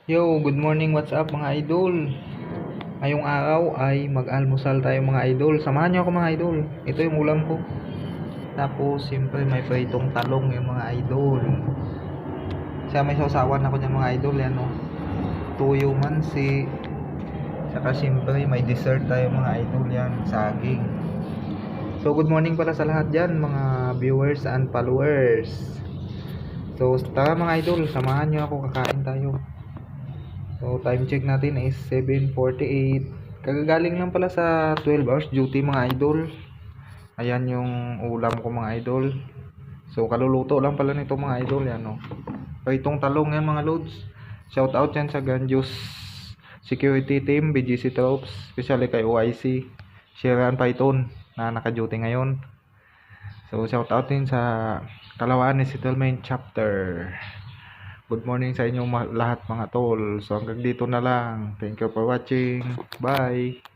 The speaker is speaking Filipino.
Yo, good morning, what's up mga idol? Ngayong araw ay mag-almusal tayo mga idol. Samahan niyo ako mga idol. Ito yung ulam ko. Tapos, siyempre may pritong talong yung mga idol. Siya may sausawan ako niyan mga idol. Yan o. Tuyo mansi. Saka siyempre may dessert tayo mga idol. Yan, saging. So, good morning pala sa lahat dyan mga viewers and followers. So, tara mga idol. Samahan niyo ako, kakain tayo. So, time check natin is 7:48. Kagagaling lang pala sa 12 hours duty mga idol. Ayan yung ulam ko mga idol. So, kaluluto lang pala nito mga idol. Yan o. Pritong talong yan mga loads. Shout out yan sa Ganjus Security Team, BGC Troops, especially kay OIC, Sharon Python na naka-duty ngayon. So, shout out din sa Kalawaan Settlement Chapter. Good morning sa inyong lahat mga tol. So hanggang dito na lang. Thank you for watching. Bye.